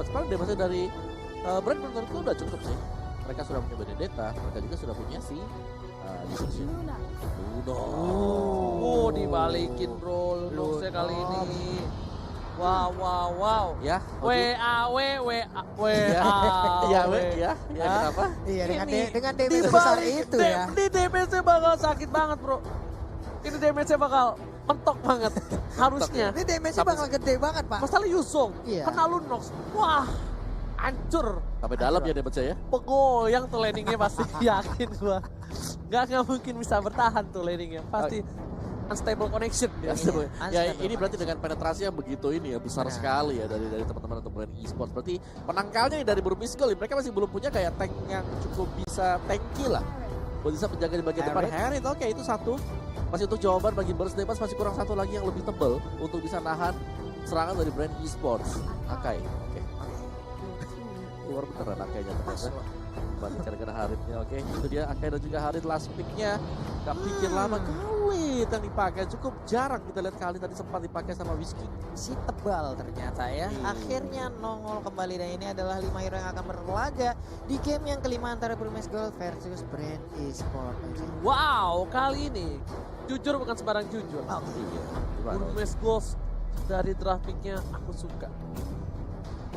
dapat. Sekarang damage dari Brand menurutku udah cukup sih. Mereka sudah punya Benedetta, mereka juga sudah punya si Luno. Oh, dibalikin bro Lunoxnya kali ini. Wow. Ya, ya, kenapa? Iya, Ini dengan damage sebesar itu ya. Ini damage-nya bakal sakit banget bro. Ini damage-nya bakal mentok banget harusnya. Ini damage-nya bakal gede banget, Pak. Masalah Yuzong, Iya. kena Lunox. Wah, hancur. Sampai dalam ya damage ya. Pegoyang tuh landingnya pasti, yakin gua. Nggak mungkin bisa bertahan tuh landingnya. Pasti unstable connection dia. Ya ini berarti dengan penetrasi yang begitu ini ya besar Nah. sekali ya dari teman-teman untuk brand e-sports. Berarti penangkalnya dari Burmese Gold mereka masih belum punya kayak tank yang cukup bisa tanky lah. Buat bisa menjaga di bagian depan. Harith oke itu satu. Masih untuk jawaban bagi Burst Depas masih kurang satu lagi yang lebih tebal untuk bisa nahan serangan dari brand e-sports. Akai. Oke. Keluar beneran Akainya ternyata. Bandingkan dengan Harithnya. Oke itu dia Akai dan juga Harith last pick-nya. Gak pikir lama Khalid yang dipakai. Cukup jarang kita lihat Khalid tadi sempat dipakai sama Whiskey. Si tebal ternyata ya. Akhirnya nongol kembali dan ini adalah 5 hero yang akan berlaga di game yang kelima antara Burmese Gold versus Brand Esports. Wow, kali ini jujur bukan sembarang jujur. Iya. Gimana? Burmese Gold dari draft pick-nya aku suka.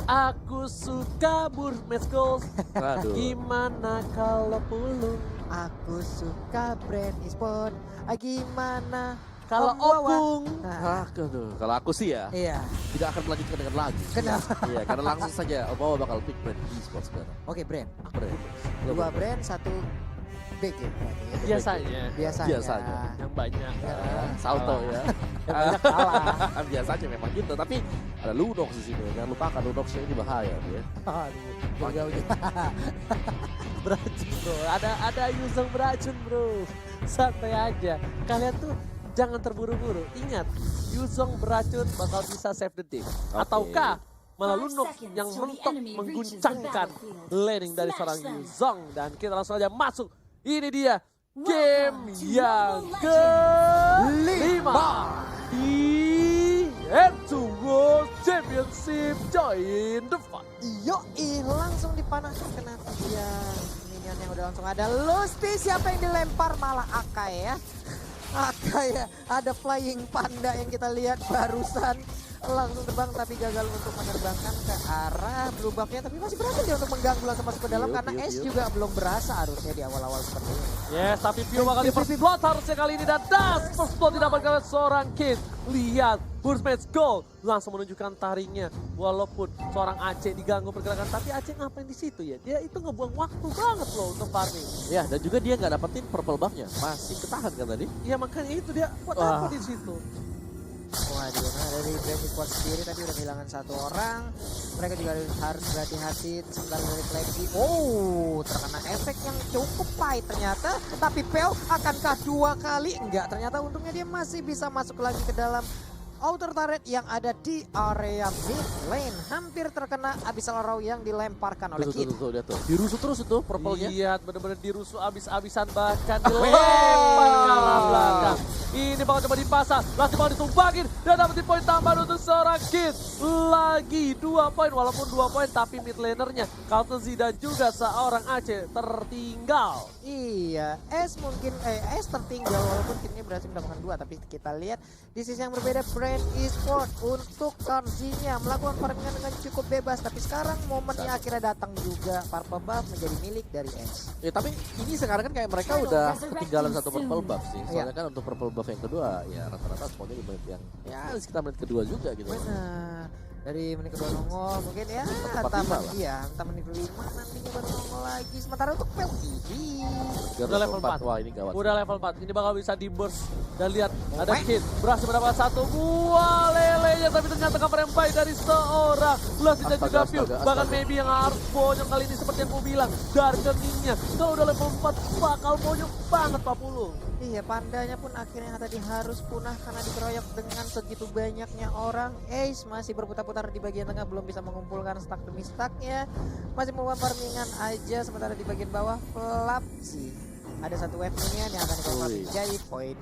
Aku suka Burmese Gold. Aduh. Gimana kalau pulung? Aku suka Brand Esports. Gimana Kalau Om Wawa? opung. Nah, Aduh, kalau aku sih ya iya. tidak akan melanjutkan dengan lagu. Kenapa? Iya, karena langsung saja Obawa bakal pick brand e-sports sekarang. Oke, Brand. Brand. Dua Brand, satu BG berarti ya. Biasanya Biasanya. yang banyak. Salto ya. Yang banyak kalah. Biasanya memang gitu, tapi ada Lunox di sini. Jangan lupakan Lunoxnya ini bahaya dia. Aduh, jauh-jauh. Beracun bro, ada Yuzong beracun bro. Santai aja. Kalian tuh jangan terburu-buru. Ingat, Yuzong beracun bakal bisa save the day. Ataukah malah Lunox yang mentok mengguncangkan landing dari seorang Yuzong. Dan kita langsung aja masuk. Ini dia game yang kelima di End2 World Championship. Join the fight. Yoi, langsung dipanaskan kena tiang. Minion yang udah langsung ada. Lusty siapa yang dilempar malah Akai ya. Akai ya, ada flying panda yang kita lihat barusan. Langsung terbang tapi gagal untuk menerbangkan ke arah blue buff-nya. Tapi masih berhasil dia untuk mengganggu langsung masuk ke dalam karena Ace juga belum berasa harusnya di awal-awal seperti ini. Yes, tapi Pio bakal di first blood harusnya kali ini. Dan das first blood didapatkan oleh seorang Kid. Lihat, Burmese Gold langsung menunjukkan taringnya. Walaupun seorang Aceh diganggu pergerakan, tapi Aceh ngapain di situ ya? Dia itu ngebuang waktu banget loh untuk farming. Ya, dan juga dia nggak dapetin purple buff-nya. Masih ketahan kan tadi? Ya makanya itu dia buat apa di situ? Waduh, nah dari Brand Esports sendiri tadi udah kehilangan satu orang. Mereka juga harus berhati-hati sementara dari lagi. Oh, terkena efek yang cukup pahit ternyata. Tapi Peo akankah dua kali? Enggak, ternyata untungnya dia masih bisa masuk lagi ke dalam outer turret yang ada di area mid lane. Hampir terkena Abyssal Row yang dilemparkan oleh Kid. Tuh, dia tuh. Dirusuh terus itu purple-nya. Lihat bener-bener dirusuh abis-abisan bahkan dilempar ke arah belakang. Ini bakal coba dipasang, Lasty bakal ditumbakin dan dapetin poin tambahan untuk seorang Kid. Lagi 2 poin, walaupun 2 poin tapi mid lanernya Kaltezi dan juga seorang Aceh tertinggal. Iya, S mungkin S tertinggal walaupun Kidnya berhasil mendapatkan 2, tapi kita lihat di sisi yang berbeda Brand Esports untuk Karzinya melakukan farmingan dengan cukup bebas, tapi sekarang momennya akhirnya datang juga. Purple buff menjadi milik dari S. Ya tapi ini sekarang kan kayak mereka udah ketinggalan satu purple buff sih. Soalnya kan untuk purple buff yang kedua ya rata-rata spawnnya di menit yang ya sekitar menit kedua juga gitu. Benar. Dari menit kedua nongol mungkin ya entah menit kelima nantinya baru nongol lagi. Sementara untuk Pel ini Udah level 4. Wah ini gawat. Udah level 4. Ini bakal bisa di burst. Dan lihat ada Kid berhasil mendapatkan satu buah lelenya, tapi ternyata cover yang baik dari seorang Lasty dan juga Pio. Bahkan maybe yang harus bonyok kali ini seperti yang gue bilang dari keningnya. Kalau udah level 4 bakal bonyok banget Pak Pulung. Iya, pandanya pun akhirnya tadi harus punah karena dikeroyok dengan segitu banyaknya orang. Ace masih berputar-putar di bagian tengah, belum bisa mengumpulkan stack demi stacknya. Masih mau farmingan aja, sementara di bagian bawah Flapsy. Ada satu wave minion yang akan dikonvert menjadi poin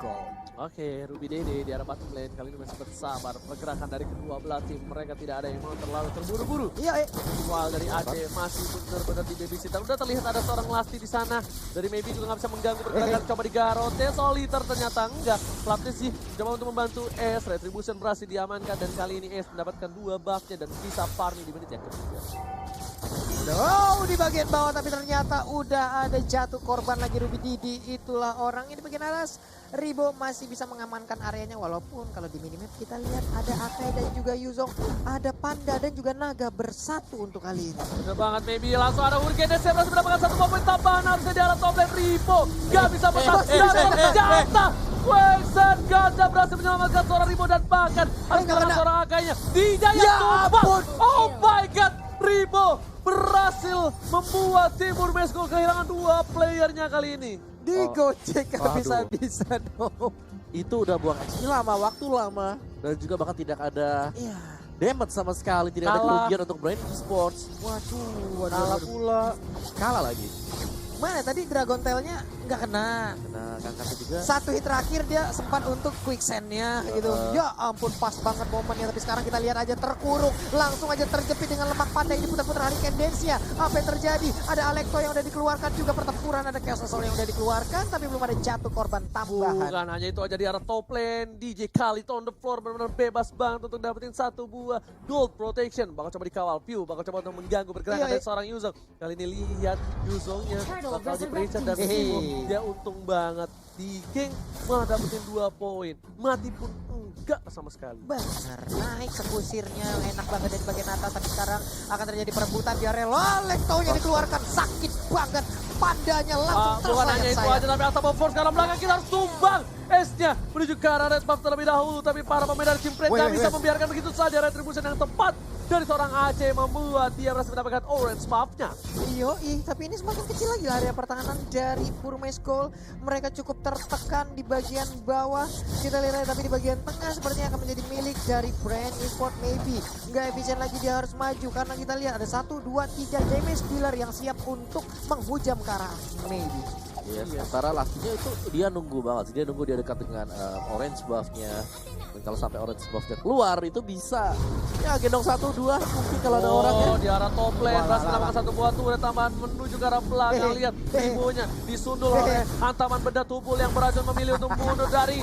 gold. Oke, Ruby Dede di arah bottom lane kali ini masih bersabar. Pergerakan dari kedua belah tim, mereka tidak ada yang mau terlalu terburu-buru. Iya, Wall dari Aceh masih benar-benar di babysitter. Udah terlihat ada seorang Lasti di sana. Dari Maybe juga nggak bisa mengganggu pergerakan. Coba digarote, Soliter ternyata enggak. Flapnya sih coba untuk membantu S. Retribution berhasil diamankan dan kali ini S mendapatkan 2 buffnya dan bisa farming di menit yang ketiga. Oh, di bagian bawah tapi ternyata udah ada jatuh korban lagi Ruby Didi. Itulah orang ini di bagian atas. Ribo masih bisa mengamankan areanya walaupun kalau di minimap kita lihat ada Akai dan juga Yuzong, ada Panda dan juga Naga bersatu untuk kali ini. Bener banget, maybe langsung ada Hurricane DC berhasil mendapatkan 1 poin tambahan harusnya di arah top lane. Ribo gak bisa bertahan dan ternyata Wexen Ganda berhasil menyelamatkan seorang Ribo dan bahkan harus mengalahkan seorang Akainya. Dia yang tumbang. Oh my god, Ribo berhasil membuat Timur Meskul kehilangan 2 playernya kali ini. Digocek bisa-bisa dong. Itu udah buang XP lama, waktu lama. Dan juga bahkan tidak ada Iya. damage sama sekali. Tidak ada Kalah. kerugian untuk Brain Esports. Kalah pula. Kalah lagi. Mana tadi Dragon Tail-nya nggak kena. Kena Kangkata juga. Satu hit terakhir dia sempat untuk quicksand-nya gitu. Ya ampun pas banget momennya. Tapi sekarang kita lihat aja terkurung. Langsung aja terjepit dengan lemak Panda ini putar-putar Hurricane Dance-nya. Apa yang terjadi? Ada Alekto yang udah dikeluarkan juga pertempuran. Ada Chaos Soul yang udah dikeluarkan. Tapi belum ada jatuh korban tambahan. Bukan hanya itu aja di arah top lane. DJ Khalid on the floor benar-benar bebas banget untuk dapetin 1 buah gold protection. Bakal coba dikawal Pew. Bakal coba untuk mengganggu pergerakan dari seorang Yuzong. Kali ini lihat Yuzongnya bakal diperiksa dan dia untung banget di geng malah dapetin 2 poin. Mati pun enggak sama sekali. Benar, naik sekusirnya enak banget dari bagian atas. Tapi sekarang akan terjadi perebutan di area Alekto-nya dikeluarkan. Sakit banget. Pandanya langsung Bukan hanya itu aja tapi Atama Force karena belakang kita harus tumbang. S-nya menuju ke arah red buff terlebih dahulu. Tapi para pemain dari Cimpret gak bisa membiarkan begitu saja. Retribution yang tepat dari seorang Aceh membuat dia berhasil mendapatkan orange buff-nya. Tapi ini semakin kecil lagi area pertahanan dari Purmeskol. Mereka cukup tertekan di bagian bawah. Kita lihat tapi di bagian tengah sepertinya akan menjadi milik dari Brand Esport maybe. Nggak efisien lagi dia harus maju karena kita lihat ada 1, 2, 3 damage dealer yang siap untuk menghujam ke arah maybe. Sementara Lastinya itu dia nunggu banget. Dia nunggu dia dekat dengan orange buff-nya. Dan kalau sampai orange buff-nya keluar itu bisa ya gendong 1, 2 mungkin kalau ada orang ya. Di arah top lane berhasil mendapatkan 1 buah turret tambahan menuju ke arah belakang. Lihat Ribonya disundul oleh hantaman benda tubuh yang beracun memilih untuk mundur dari.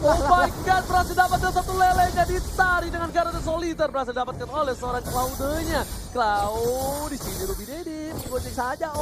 Oh my god, berhasil dapatkan 1 lelenya ditarik dengan Garden Soliter. Berhasil dapatkan oleh seorang Cloud-nya. Cloud di sini Ruby Dede digocek saja.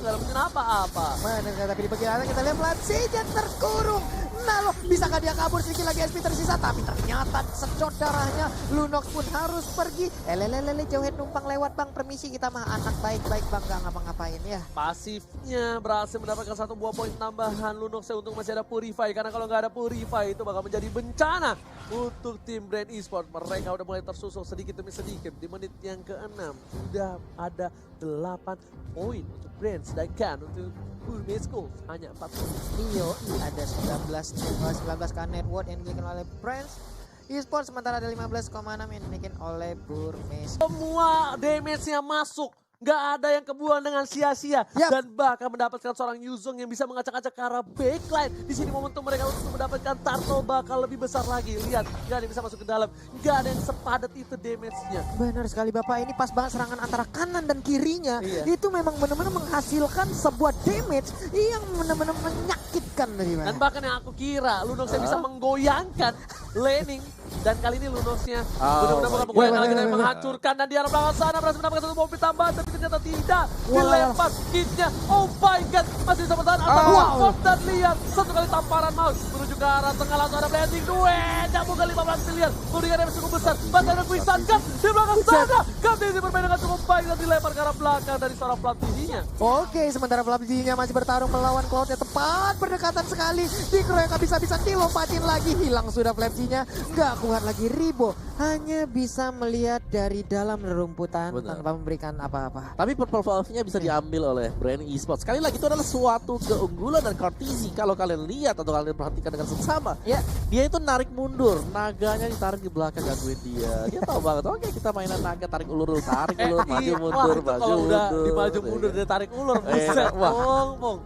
Gak dapetin apa-apa. Mana tapi di bagian atas kita lihat Platzinya terkurung. Nah loh, bisakah dia kabur sedikit lagi SP tersisa? Tapi ternyata sedot darahnya. Lunox pun harus pergi. Lele jauhin numpang lewat bang. Permisi kita mah anak baik-baik bang. Gak ngapa-ngapain ya. Pasifnya berhasil mendapatkan 1 buah poin tambahan. Lunoxnya untung masih ada Purify. Karena kalau nggak ada Purify itu bakal menjadi bencana untuk tim Brand Esport. Mereka udah mulai tersusul sedikit demi sedikit. Di menit yang ke-6 sudah ada 8 poin untuk Brand. Sedangkan untuk Purmeskul hanya 4 poin. Ada 19k net worth yang dimiliki oleh Brands Esport. Sementara ada 15,6 yang dimiliki oleh Purmeskul. Semua damage-nya masuk. Nggak ada yang kebuang dengan sia-sia. Dan bahkan mendapatkan seorang Yuzong yang bisa ngacak-ngacak ke arah backline. Di sini momentum mereka untuk mendapatkan turtle bakal lebih besar lagi. Lihat, nggak ada yang bisa masuk ke dalam. Nggak ada yang sepadat itu damage-nya. Benar sekali Bapak, ini pas banget serangan antara kanan dan kirinya. Itu memang benar-benar menghasilkan sebuah damage yang benar-benar menyakitkan dari mana. Dan bahkan yang aku kira Lunoxnya bisa menggoyangkan laning. Dan kali ini Lunoxnya benar-benar bukan menggoyangkan lagi tapi menghancurkan. Dan di arah belakang sana berhasil mendapatkan 1 mobil tambahan. Tapi ternyata tidak. Dilempar kitnya. Oh my god. Masih bisa bertahan. Dan lihat. 1 kali tamparan mouse. Menuju ke arah tengah langsung ada blending. Jambung ke 15 miliar. Kemudian yang cukup besar. Bahkan ada quicksand Cup. Di belakang sana. Cup ini bermain dengan cukup baik. Dan dilempar ke arah belakang dari seorang Flaptidinya. Oke, sementara Flaptidinya masih bertarung melawan Cloud-nya. Tepat berdekatan sekali. Dikeroyok bisa-bisa dilompatin lagi. Hilang sudah Flaptidinya. Nggak kuat lagi. Ribo hanya bisa melihat dari dalam rumputan tanpa memberikan apa-apa. Tapi Purple Valve-nya bisa diambil oleh Brand Esports. Sekali lagi itu adalah suatu keunggulan dan Cortisi. Kalau kalian lihat atau kalian perhatikan dengan seksama, dia itu narik mundur. Naganya ditarik di belakang gangguin dia. Dia tahu banget, oke kita mainan naga tarik ulur, maju mundur, maju Kalau udah mundur. dimaju mundur dia tarik ulur. Buset, bong.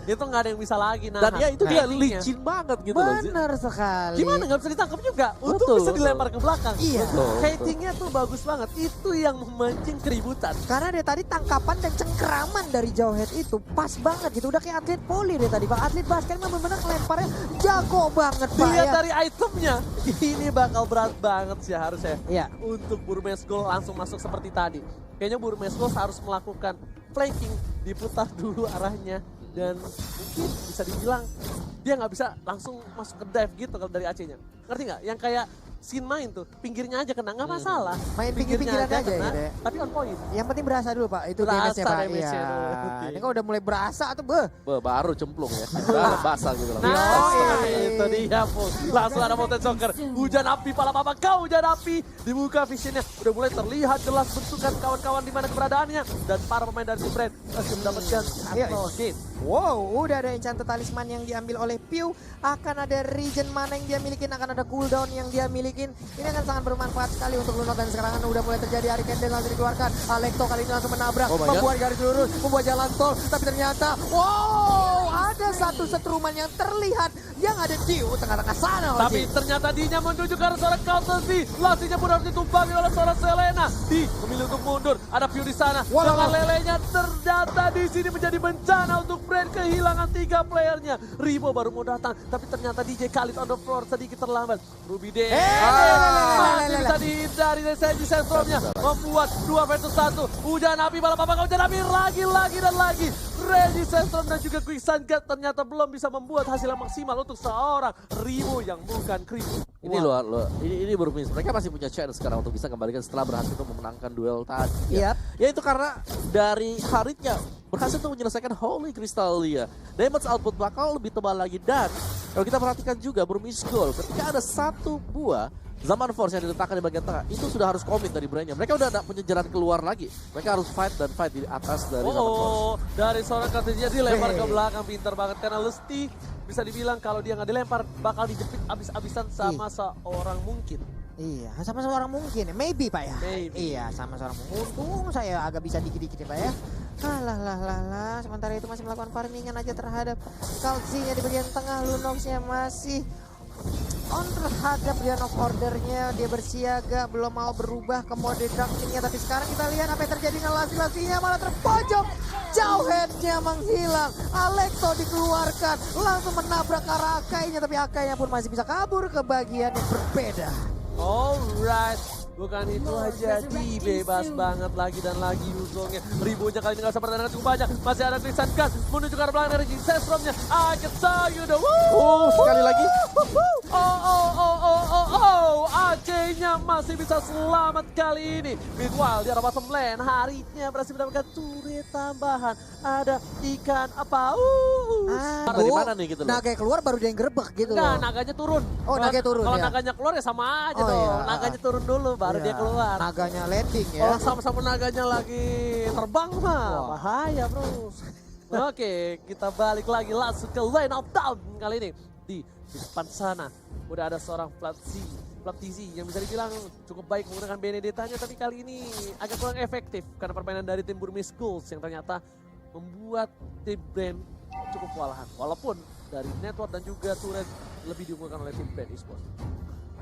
itu nggak ada yang bisa lagi. Nah, Dan ya itu dia endingnya. licin banget gitu loh. Benar sekali. Gimana nggak bisa ditangkap juga? Untung Betul, bisa betul. dilempar ke belakang. Iya. Betul. Hatingnya tuh bagus banget. Itu yang memancing keributan. Karena dia tadi tangkapan dan cengkeraman dari jauh head itu pas banget gitu. Udah kayak atlet poli dia tadi. Bang, atlet basket memang benar lemparnya jago banget Pak Dilihat ya. dari itemnya, ini bakal berat banget sih harusnya. Iya. Untuk Burmese Gold langsung masuk seperti tadi. Kayaknya Burmese Gold harus melakukan flanking, diputar dulu arahnya. Dan mungkin bisa dibilang dia nggak bisa langsung masuk ke dive gitu kalau dari AC-nya. Ngerti nggak? Yang kayak Sin main tuh, pinggirnya aja kena, nggak masalah. Main pinggir-pinggiran aja kena, gitu ya. tapi on point. Yang penting berasa dulu Pak, itu Berasa damage-nya Pak. damage-nya Iya. dulu. Ini kalau udah mulai berasa tuh beuh. Baru cemplung ya. Udah basah gitu loh. Nah, Yoi. itu dia Pul. Langsung ada Mountain Soccer. Hujan api, pala papa kau hujan api. Dibuka visionnya, udah mulai terlihat jelas bentukan kawan-kawan di mana keberadaannya. Dan para pemain dari Brand masih mendapatkan satu hit. Wow, udah ada enchanted talisman yang diambil oleh Pew. Akan ada region mana yang dia milikin, akan ada cooldown yang dia milikin. Ini akan sangat bermanfaat sekali untuk Lunot dan sekarang udah mulai terjadi Hurricane dan langsung dikeluarkan. Alekto kali ini langsung menabrak, Oh my God. membuat garis lurus, membuat jalan tol. Tapi ternyata, wow, ada satu setruman yang terlihat yang ada di tengah-tengah sana. Tapi ternyata Dinya menuju ke arah seorang counter di. Lastinya pun harus ditumpangi oleh seorang Selena. Di memilih untuk mundur. Ada Pew di sana. Walau. Dengan lelenya ternyata di sini menjadi bencana untuk Brand kehilangan 3 playernya. Ribo baru mau datang. Tapi ternyata DJ Khalid on the floor sedikit terlambat. Ruby D. Masih bisa dihindari dari Senji Sentrumnya. Membuat 2 versus 1. Hujan api balap apa hujan api lagi dan lagi. Reggie Sentrum dan juga Quicksand God ternyata belum bisa membuat hasil yang maksimal untuk seorang Ribo yang bukan Kribo. Ini loh, ini Burmese. Mereka masih punya chance sekarang untuk bisa kembalikan setelah berhasil untuk memenangkan duel tadi. Yap. Ya itu karena dari Haritnya berhasil untuk menyelesaikan Holy Crystallia. Damage output bakal lebih tebal lagi dan kalau kita perhatikan juga Burmese Gold ketika ada satu buah Zaman Force yang diletakkan di bagian tengah itu sudah harus komit dari brandnya. Mereka udah ada punya jalan keluar lagi. Mereka harus fight dan fight di atas dari Zaman Force. Dari seorang Kartisia dilempar ke belakang, pintar banget karena Lesti bisa dibilang kalau dia nggak dilempar bakal dijepit abis-abisan sama seorang mungkin. Iya, sama seorang mungkin. Maybe Pak ya. Maybe. Iya, sama seorang mungkin. Untung saya agak bisa dikit-dikit ya Pak ya. Lah. Sementara itu masih melakukan farmingan aja terhadap Kalsinya di bagian tengah. Lunoxnya masih on terhadap Beyond of Order-nya. Dia bersiaga, belum mau berubah ke mode ducting-nya. Tapi sekarang kita lihat apa yang terjadi dengan Lasi-Lasinya malah terpojok. Jauh head-nya menghilang. Alekto dikeluarkan, langsung menabrak ke arah Akainya. Tapi Akainya pun masih bisa kabur ke bagian yang berbeda. Alright, bukan itu aja, dibebas banget lagi dan lagi Yuzongnya. Ribunya kali ini gak usah pertandingan cukup banyak. Masih ada Quicksand God menuju ke arah belakang dari Sestromnya. I can tell you the woo. Sekali lagi. AC-nya masih bisa selamat kali ini. Meanwhile di arah bottom lane, Haritnya berhasil mendapatkan turret tambahan. Ada ikan apa? Dari mana nih gitu loh? Naga keluar baru dia yang gerebek gitu Nah, loh. naganya turun. Oh, naganya turun, Kalau ya. naganya keluar ya sama aja Oh, dong. iya. Naganya turun dulu baru Iya, dia keluar. Naganya landing ya. Kalau sama-sama naganya lagi terbang mah Wah. bahaya bro. Oke, kita balik lagi langsung ke Lane of Down kali ini. Di depan sana udah ada seorang Platzi yang bisa dibilang cukup baik menggunakan Benedetta-nya, tapi kali ini agak kurang efektif karena permainan dari tim Burmese Gold yang ternyata membuat tim Brand cukup kewalahan. Walaupun dari network dan juga turret lebih diunggulkan oleh tim Brand Esports.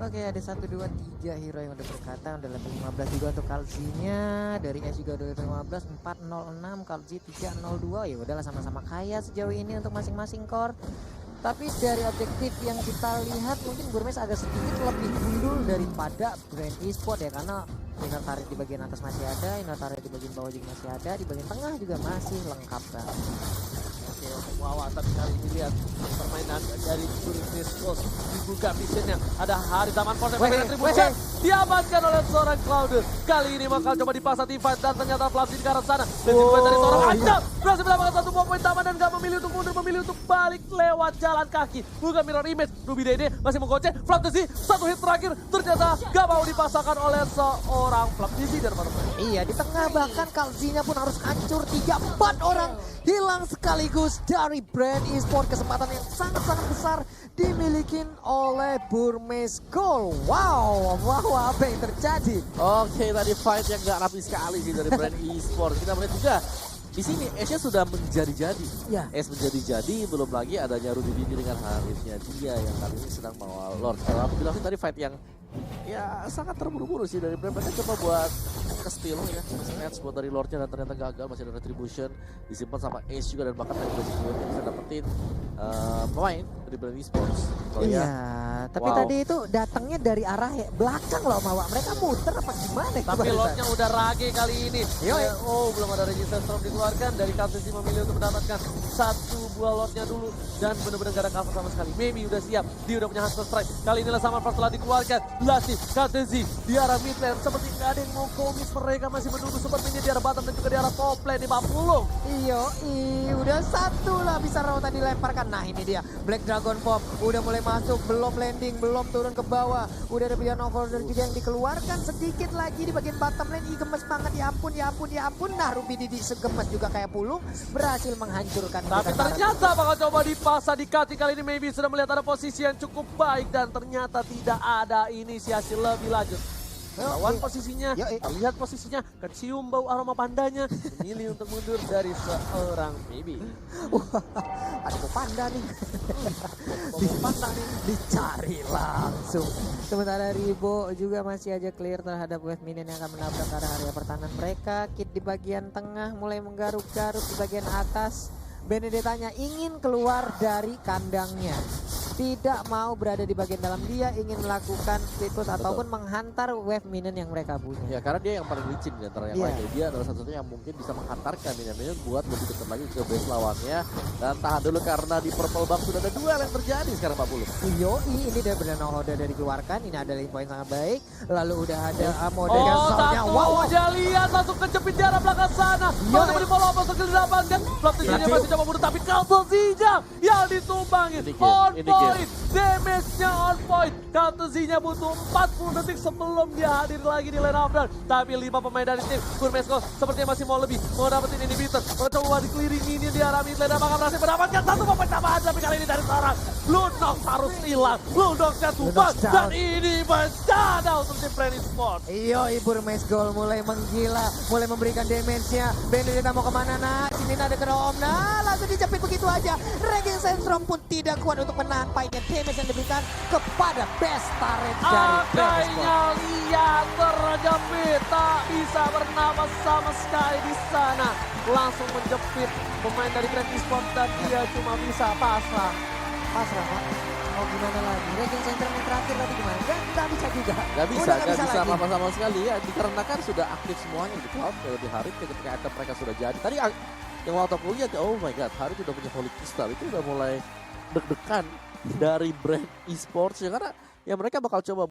Oke, ada 1, 2, 3 hero yang udah berkata, udah level 15 juga untuk Kalzinya. Dari S juga udah level 15, 406, Kalzi 302. Ya udahlah sama-sama kaya sejauh ini untuk masing-masing core. Tapi dari objektif yang kita lihat mungkin Burmese agak sedikit lebih unggul daripada Brand Esports ya, karena inner turret di bagian atas masih ada, inner turret di bagian bawah juga masih ada, di bagian tengah juga masih lengkap banget. Oke, untuk Wawa, tapi kali ini lihat permainan dari Burmese Gold dibuka visionnya. Ada Hari Zaman Force yang retribution diamankan oleh seorang Cloudus. Kali ini bakal coba dipasang divide dan ternyata Flash ke arah sana. Dan divide dari seorang Acap berhasil mendapatkan 1 poin taman dan gak memilih untuk mundur, memilih untuk balik lewat jalan kaki. Bukan mirror image, Ruby Dede masih menggoceh. Flaptisi, 1 hit terakhir ternyata gak mau dipasangkan oleh seorang Flaptisi dan teman-teman. Iya, di tengah bahkan Kalzinya pun harus hancur. 3-4 orang hilang sekaligus dari Brand Esports. Kesempatan yang sangat-sangat besar dimiliki oleh Burmese Gold. Wow, apa yang terjadi? Oke, tadi fight yang gak rapi sekali sih dari Brand Esports. Kita melihat juga Di sini Ace sudah menjadi-jadi. Ya. Ace menjadi-jadi, belum lagi adanya Rudy Didi dengan Harisnya dia yang kali ini sedang bawa Lord. Kalau aku bilang sih tadi fight yang ya sangat terburu-buru sih dari Brave. Mereka coba buat ke-steal ya, snatch buat dari Lordnya dan ternyata gagal, masih ada retribution disimpan sama Ace juga dan bahkan dari juga bisa dapetin pemain dari Brave Esports. So, Iya, ya, tapi wow. tadi itu datangnya dari arah belakang loh Mawa. Mereka muter apa gimana? Tapi Barusan? Lordnya udah rage kali ini. Yo, Oh, belum ada resistance storm dikeluarkan dari Captainzy memilih untuk mendapatkan satu buah Lordnya dulu dan benar-benar gak ada cover sama sekali. Maybe udah siap, dia udah punya Hunter Strike. Kali inilah sama first telah dikeluarkan. Lasih, Captainzy di arah mid lane seperti gak ada yang mau komis. Mereka masih menunggu sepertinya di arah bottom dan juga di arah top lane di Papulung. Iyo, udah satu lah bisa Rauta dilemparkan. Nah ini dia Black Dragon Pop udah mulai masuk, belum landing, belum turun ke bawah. Udah ada Beyond Overlord juga yang dikeluarkan sedikit lagi di bagian bottom lane. Ih gemes banget, ya ampun, ya ampun, ya ampun. Nah Ruby Didi segemes juga kayak Pulung berhasil menghancurkan. Tapi ternyata bakal coba dipaksa di Kati kali ini. Maybe sudah melihat ada posisi yang cukup baik dan ternyata tidak ada inisiasi lebih lanjut. Lawan posisinya, lihat posisinya, kecium bau aroma pandanya, memilih untuk mundur dari seorang Maybe. Ada mau panda nih. Pantang nih. Dicari langsung. Sementara Ribo juga masih aja clear terhadap wave minion yang akan menabrak ke arah area pertahanan mereka. Kit di bagian tengah mulai menggaruk-garuk di bagian atas. Benedettanya ingin keluar dari kandangnya. Tidak mau berada di bagian dalam, dia ingin melakukan split push ataupun menghantar wave minion yang mereka punya. Ya karena dia yang paling licin di antara yang Iya. lainnya. Dia adalah satu-satunya yang mungkin bisa menghantarkan minion-minion buat lebih dekat lagi ke base lawannya. Dan tahan dulu karena di purple buff sudah ada duel yang terjadi sekarang Pak Puluh. Yoi, ini dia benar Nohoda dari dikeluarkan. Ini ada link point sangat baik. Lalu udah ada mode Oh, yang satu soundnya wow. udah lihat langsung kejepit di arah belakang sana. Mau di follow up skill didapatkan. Flaptinya masih coba bunuh tapi Captainzy-nya yang ditumbangin. Ini game, On ini point, damage-nya on point. Captainzy-nya butuh 40 detik sebelum dia hadir lagi di lane of run. Tapi 5 pemain dari tim Burmesco sepertinya masih mau lebih. Mau dapetin inhibitor. Mau coba di-clearing ini di arah mid lane dan bakal berhasil mendapatkan satu pemain tambahan. Tapi kali ini dari seorang Blue Nox harus hilang. Blue Nox-nya tumbang Blue Nox dan down. ini bencana untuk tim Brave Esports. Yoi, Burmes Gold mulai menggila, mulai memberikan damage-nya. Benedetta mau kemana nak? Sini ada ke Om. Nah, langsung dijepit begitu aja. Raging Sandstorm pun tidak kuat untuk menahan fight-nya. Damage yang diberikan kepada best turret dari Brave Esports. Akainya lihat terjepit, tak bisa bernapas sama sekali di sana. Langsung menjepit pemain dari Brave Esports dan dia cuma bisa pasrah. Pasrah, Pak. Mau gimana lagi? Raging Sandstorm yang terakhir tadi gimana? Gak bisa juga. Gak bisa, Udah gak bisa lagi. apa-apa sama sekali ya. Dikarenakan sudah aktif semuanya di cloud di hari ketika item mereka sudah jadi. Tadi yang waktu aku lihat, oh my god, Hari udah punya Holy Crystal. Itu udah mulai deg-degan dari brand esports ya. Karena ya mereka bakal coba